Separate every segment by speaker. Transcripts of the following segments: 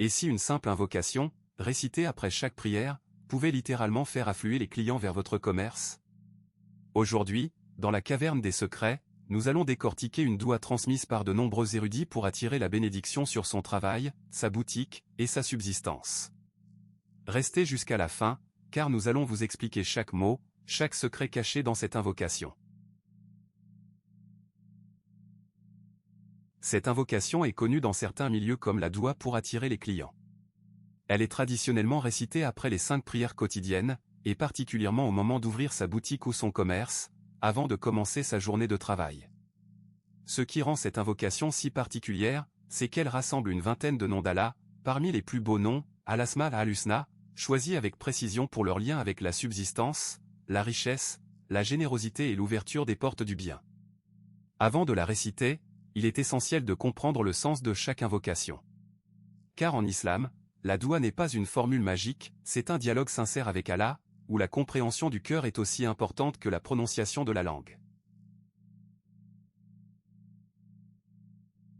Speaker 1: Et si une simple invocation, récitée après chaque prière, pouvait littéralement faire affluer les clients vers votre commerce? Aujourd'hui, dans la caverne des secrets, nous allons décortiquer une doua transmise par de nombreux érudits pour attirer la bénédiction sur son travail, sa boutique et sa subsistance. Restez jusqu'à la fin, car nous allons vous expliquer chaque mot, chaque secret caché dans cette invocation. Cette invocation est connue dans certains milieux comme la doua pour attirer les clients. Elle est traditionnellement récitée après les 5 prières quotidiennes, et particulièrement au moment d'ouvrir sa boutique ou son commerce, avant de commencer sa journée de travail. Ce qui rend cette invocation si particulière, c'est qu'elle rassemble une vingtaine de noms d'Allah, parmi les plus beaux noms, Al-Asma al-Husna, choisis avec précision pour leur lien avec la subsistance, la richesse, la générosité et l'ouverture des portes du bien. Avant de la réciter, il est essentiel de comprendre le sens de chaque invocation. Car en islam, la doua n'est pas une formule magique, c'est un dialogue sincère avec Allah, où la compréhension du cœur est aussi importante que la prononciation de la langue.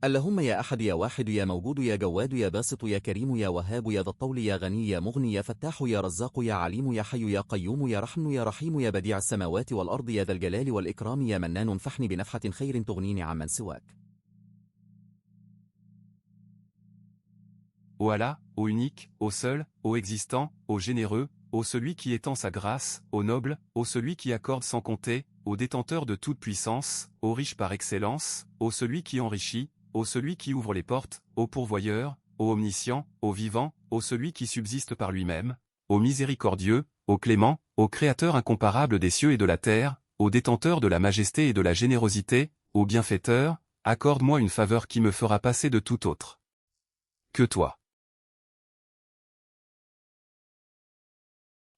Speaker 2: اللهم يا أحد يا واحد يا موجود يا جواد يا باسط يا كريم يا وهاب يا ذا الطول يا غني يا مغني يا فتاح يا رزاق يا عليم يا حي يا قيوم يا رحم يا رحيم يا بديع السماوات والأرض يا ذا الجلال والإكرام يا منان انفحني بنفحة خير تغنيني عمن سواك.
Speaker 1: Ô Allah, ô unique, ô seul, ô existant, ô généreux, ô celui qui étend sa grâce, ô noble, ô celui qui accorde sans compter, ô détenteur de toute puissance, ô riche par excellence, ô celui qui enrichit, ô celui qui ouvre les portes, ô pourvoyeur, ô omniscient, ô vivant, ô celui qui subsiste par lui-même, ô miséricordieux, ô clément, ô créateur incomparable des cieux et de la terre, ô détenteur de la majesté et de la générosité, ô bienfaiteur, accorde-moi une faveur qui me fera passer de tout autre que toi.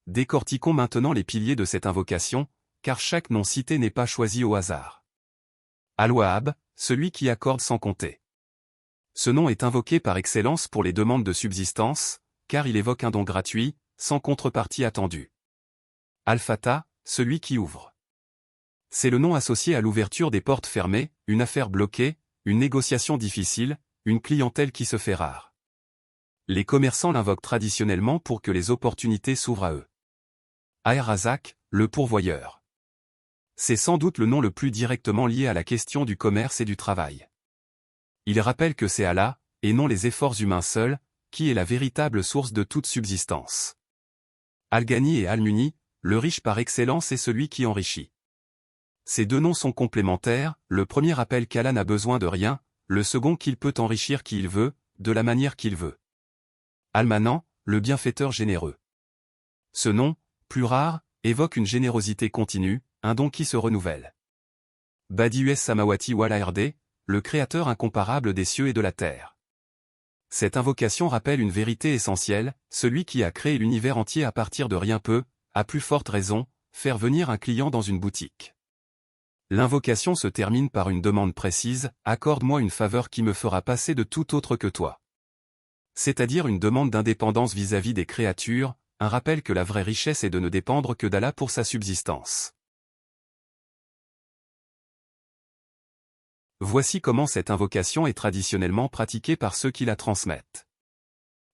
Speaker 1: Décortiquons maintenant les piliers de cette invocation, car chaque nom cité n'est pas choisi au hasard. Al-Wahhab, celui qui accorde sans compter. Ce nom est invoqué par excellence pour les demandes de subsistance, car il évoque un don gratuit, sans contrepartie attendue. Al-Fatah, celui qui ouvre. C'est le nom associé à l'ouverture des portes fermées, une affaire bloquée, une négociation difficile, une clientèle qui se fait rare. Les commerçants l'invoquent traditionnellement pour que les opportunités s'ouvrent à eux. Ar-Razak, le pourvoyeur. C'est sans doute le nom le plus directement lié à la question du commerce et du travail. Il rappelle que c'est Allah, et non les efforts humains seuls, qui est la véritable source de toute subsistance. Al-Ghani et Al-Muni, le riche par excellence et celui qui enrichit. Ces deux noms sont complémentaires, le premier rappelle qu'Allah n'a besoin de rien, le second qu'il peut enrichir qui il veut, de la manière qu'il veut. Al-Manan, le bienfaiteur généreux. Ce nom, plus rare, évoque une générosité continue, un don qui se renouvelle. Badi'us Samawati wal Ardi, le créateur incomparable des cieux et de la terre. Cette invocation rappelle une vérité essentielle, celui qui a créé l'univers entier à partir de rien peut, à plus forte raison, faire venir un client dans une boutique. L'invocation se termine par une demande précise, accorde-moi une faveur qui me fera passer de tout autre que toi. C'est-à-dire une demande d'indépendance vis-à-vis des créatures, un rappel que la vraie richesse est de ne dépendre que d'Allah pour sa subsistance. Voici comment cette invocation est traditionnellement pratiquée par ceux qui la transmettent.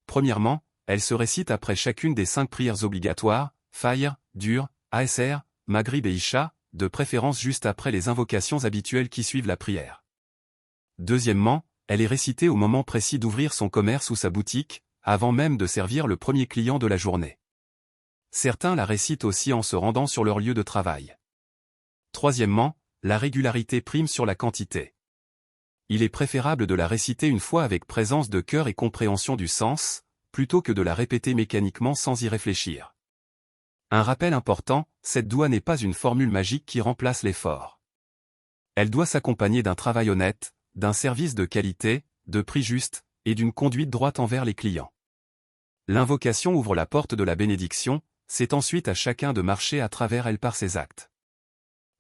Speaker 1: Premièrement, elle se récite après chacune des 5 prières obligatoires, Fajr, Dur, Asr, Maghrib et Isha, de préférence juste après les invocations habituelles qui suivent la prière. Deuxièmement, elle est récitée au moment précis d'ouvrir son commerce ou sa boutique, avant même de servir le premier client de la journée. Certains la récitent aussi en se rendant sur leur lieu de travail. Troisièmement, la régularité prime sur la quantité. Il est préférable de la réciter une fois avec présence de cœur et compréhension du sens, plutôt que de la répéter mécaniquement sans y réfléchir. Un rappel important, cette doua n'est pas une formule magique qui remplace l'effort. Elle doit s'accompagner d'un travail honnête, d'un service de qualité, de prix juste, et d'une conduite droite envers les clients. L'invocation ouvre la porte de la bénédiction, c'est ensuite à chacun de marcher à travers elle par ses actes.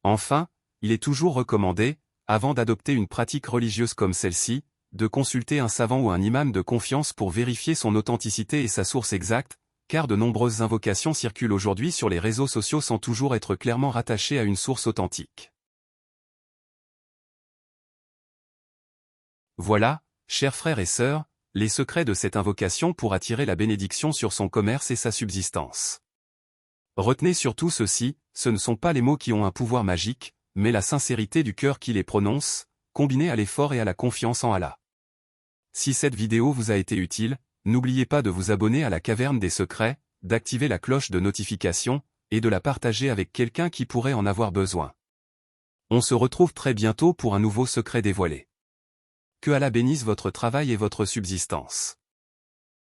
Speaker 1: Enfin, il est toujours recommandé, avant d'adopter une pratique religieuse comme celle-ci, de consulter un savant ou un imam de confiance pour vérifier son authenticité et sa source exacte, car de nombreuses invocations circulent aujourd'hui sur les réseaux sociaux sans toujours être clairement rattachées à une source authentique. Voilà, chers frères et sœurs, les secrets de cette invocation pour attirer la bénédiction sur son commerce et sa subsistance. Retenez surtout ceci, ce ne sont pas les mots qui ont un pouvoir magique, mais la sincérité du cœur qui les prononce, combinée à l'effort et à la confiance en Allah. Si cette vidéo vous a été utile, n'oubliez pas de vous abonner à la Caverne des Secrets, d'activer la cloche de notification, et de la partager avec quelqu'un qui pourrait en avoir besoin. On se retrouve très bientôt pour un nouveau secret dévoilé. Que Allah bénisse votre travail et votre subsistance.